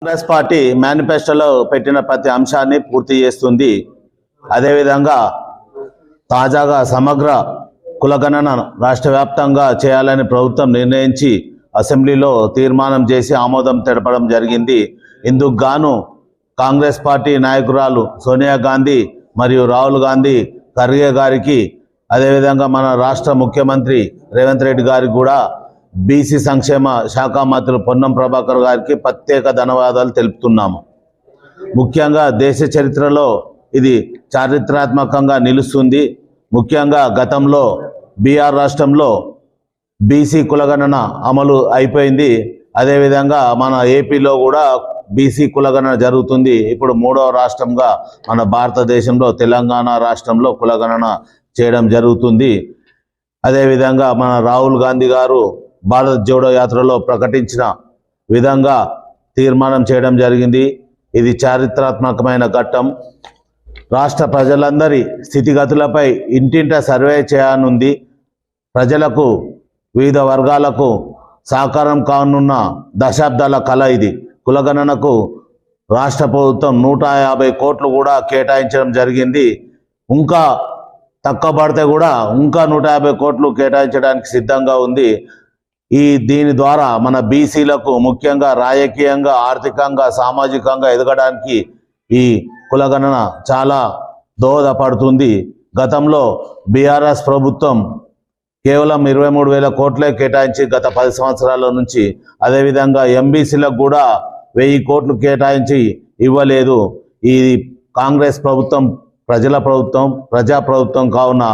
Congress party మేనిఫెస్టోలో పెట్టిన ప్రతి అంశాన్ని పూర్తి చేస్తుంది. అదేవిధంగా తాజాగా సమగ్ర కులగణన రాష్ట్ర వ్యాప్తంగా చేయాలని ప్రభుత్వం నిర్ణయించి అసెంబ్లీలో తీర్మానం చేసి ఆమోదం తెలపడం జరిగింది. ఇందుకు గాను కాంగ్రెస్ పార్టీ నాయకురాలు సోనియా గాంధీ మరియు రాహుల్ గాంధీ ఖర్గే గారికి, అదేవిధంగా మన రాష్ట్ర ముఖ్యమంత్రి రేవంత్ రెడ్డి గారికి కూడా బీసీ సంక్షేమ శాఖ మంత్రులు పొన్నం ప్రభాకర్ గారికి ప్రత్యేక ధన్యవాదాలు తెలుపుతున్నాము. ముఖ్యంగా దేశ చరిత్రలో ఇది చారిత్రాత్మకంగా నిలుస్తుంది. ముఖ్యంగా గతంలో బీహార్ రాష్ట్రంలో బీసీ కులగణన అమలు అయిపోయింది. అదేవిధంగా మన ఏపీలో కూడా బీసీ కులగణన జరుగుతుంది. ఇప్పుడు మూడవ రాష్ట్రంగా మన భారతదేశంలో తెలంగాణ రాష్ట్రంలో కులగణన చేయడం జరుగుతుంది. అదేవిధంగా మన రాహుల్ గాంధీ గారు భారత్ జోడో యాత్రలో ప్రకటించిన విధంగా తీర్మానం చేయడం జరిగింది. ఇది చారిత్రాత్మకమైన ఘట్టం. రాష్ట్ర ప్రజలందరి స్థితిగతులపై ఇంటింట సర్వే చేయనుంది. ప్రజలకు, వివిధ వర్గాలకు సహకారం కానున్న దశాబ్దాల కళ ఇది. కులగణనకు రాష్ట్ర ప్రభుత్వం 150 కోట్లు కూడా కేటాయించడం జరిగింది. ఇంకా తక్కువ పడితే కూడా ఇంకా 150 కోట్లు కేటాయించడానికి సిద్ధంగా ఉంది. దీని ద్వారా మన బీసీలకు ముఖ్యంగా రాజకీయంగా, ఆర్థికంగా, సామాజికంగా ఎదగడానికి ఈ కులగణన చాలా దోహదపడుతుంది. గతంలో బీఆర్ఎస్ ప్రభుత్వం కేవలం 23,000 కోట్లే కేటాయించి గత 10 సంవత్సరాల నుంచి, అదేవిధంగా ఎంబీసీలకు కూడా 1000 కోట్లు కేటాయించి ఇవ్వలేదు. ఈ కాంగ్రెస్ ప్రభుత్వం ప్రజల ప్రభుత్వం, ప్రజా ప్రభుత్వం కావున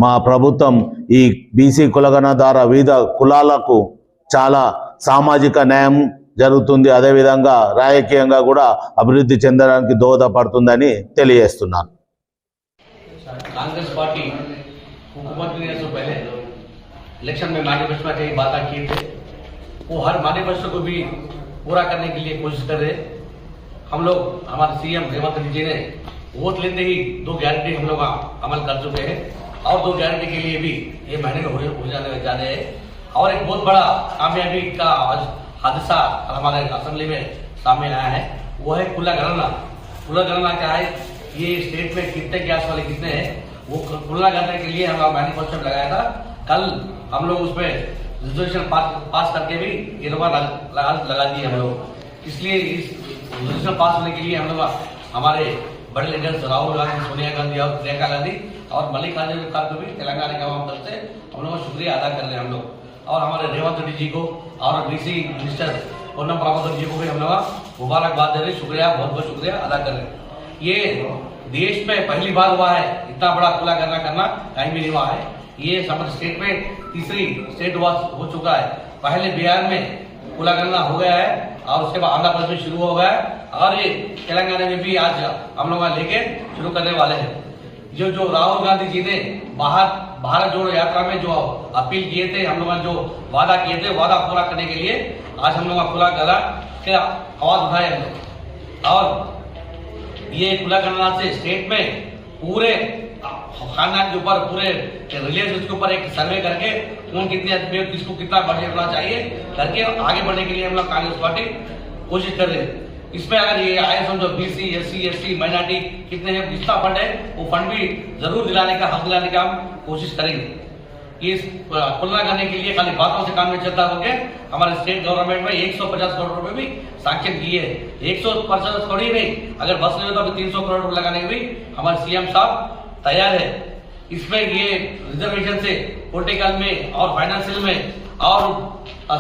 మా ప్రభుత్వం ఈ బీసీ కులగణన ద్వారా వివిధ కులాలకు చాలా సామాజిక న్యాయం జరుగుతుంది. అదేవిధంగా రాజకీయంగా కూడా అభివృద్ధి చెందడానికి దోహదపడుతుందని తెలియజేస్తున్నాను. कांग्रेस पार्टी हुकूमत ने से पहले इलेक्शन में मैनिफेस्टो में कई बातें की थे, वो हर मैनिफेस्टो को भी पूरा करने के लिए कोशिश कर रहे। हम लोग, हमारे सीएम रेवंत रेड्डी जी ने वोट लेते ही 2 गारंटी हम लोग अमल कर चुके हैं और 2 गारंटी के लिए भी ये महीने में हो जाने जा रहे हैं। और एक बहुत बड़ा कामयाबी का हादसा हमारे असेंबली में सामने आया है, वो है कुलगणना। कुलगणना क्या है, ये स्टेट में कितने गैस वाले कितने हैं, वो तुलना करने के लिए हम मैनिफेस्टो लगाया था। कल हम लोग उसमें रिजोल्यूशन पास करके भी ये लगा दिए हम लोग। इसलिए इस रिजोल्यूशन पास होने के लिए हम लोग हमारे बड़े लीडर्स राहुल गांधी, सोनिया गांधी और प्रियंका गांधी और मल्लिकार्जुन खड़गे को भी तेलंगाना के आवाम तरफ से हम लोग शुक्रिया अदा कर रहे हैं हम लोग। और हमारे रेवंत रेड्डी जी को और डीसी मिनिस्टर पोन्नम प्रभाकर जी को भी हम लोग मुबारकबाद दे रहे, शुक्रिया, बहुत बहुत शुक्रिया अदा कर रहे हैं। ये देश में पहली बार हुआ है, इतना बड़ा कुलगणना करना कहीं भी नहीं हुआ है। ये समझ स्टेट में तीसरी स्टेट हो चुका है। पहले बिहार में कुलगणना हो गया है और उसके बाद आंध्र प्रदेश में शुरू हो गया है और ये तेलंगाना में भी आज हम लोग लेके शुरू करने वाले हैं। जो राहुल गांधी जी ने भारत जोड़ो यात्रा में जो अपील किए थे, हम लोग जो वादा किए थे, वादा पूरा करने के लिए आज हम लोग कुलगणना के आवाज उठाए हम लोग। और ये कुलगणना से स्टेट में पूरे खानदान के ऊपर, पूरे रिलेटिव्स के ऊपर एक सर्वे करके कौन कितने आदमी किसको कितना बजट होना चाहिए करके आगे बढ़ने के लिए हम लोग कांग्रेस पार्टी कोशिश कर रहे हैं। इसमें अगर ये आए समझो बीसी, एससी, माइनॉरिटी कितने हैं, जितना फंड है वो फंड भी जरूर दिलाने का, हक दिलाने का हम कोशिश करेंगे। इस तुलना करने के लिए खाली बातों से काम नहीं चलता होंगे। हमारे स्टेट गवर्नमेंट में 150 करोड़ रुपए भी सैंक्शन किए हैं। 150 करोड़ ही नहीं, अगर बस नहीं होता तो 300 करोड़ रुपए लगाने के भी हमारे सीएम साहब तैयार है। इसमें ये रिजर्वेशन से पॉलिटिकल में और फाइनेंशियल में और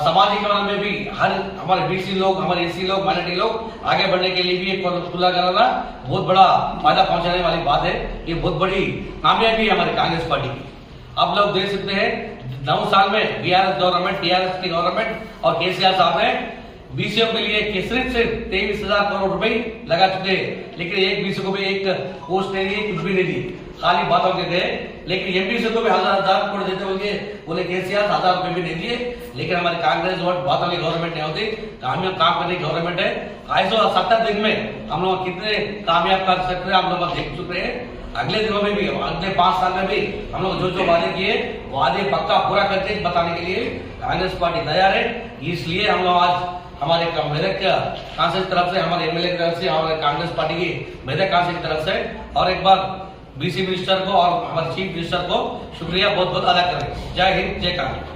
सामाजिक में भी हर हमारे बीसी लोग, हमारे एसी लोग, माइनॉरिटी लोग आगे बढ़ने के लिए भी एक कुलगणना बहुत बड़ा फायदा पहुंचाने वाली बात है। ये बहुत बड़ी कामयाबी है हमारी कांग्रेस पार्टी की। आप लोग देख सकते हैं 9 साल में बीआरएस गवर्नमेंट, टीआरएस की गवर्नमेंट और केसीआर साहब ने बीसीओ के लिए सिर्फ 23,000 करोड़ रुपए लगा चुके हैं, लेकिन एक बीसी को भी एक पोस्ट नहीं दी, कुछ भी नहीं दी, खाली बातों के थे। लेकिन एमपीसी को भी हजार करोड़ देते होंगे, बोले केसीआर 1000 रुपए भी नहीं दिए। लेकिन हमारी कांग्रेस वोट बातों की गवर्नमेंट नहीं होती, काम करने की गवर्नमेंट है। 270 दिन में हम लोग कितने कामयाब कर सकते हैं हम लोग देख चुके हैं। अगले दिनों में भी, अगले 5 साल में भी हम लोग जो वादे किए, वादे पक्का पूरा करके बताने के लिए कांग्रेस पार्टी तैयार है। इसलिए हम लोग आज हमारे मेदक कांग्रेस की तरफ से, हमारे एमएलए की तरफ से, हमारे कांग्रेस पार्टी की मेदक कांग्रेस की तरफ से और एक बार बीसी मिनिस्टर को और हमारे चीफ मिनिस्टर को शुक्रिया बहुत बहुत अदा करें। जय हिंद, जय कांग्रेस।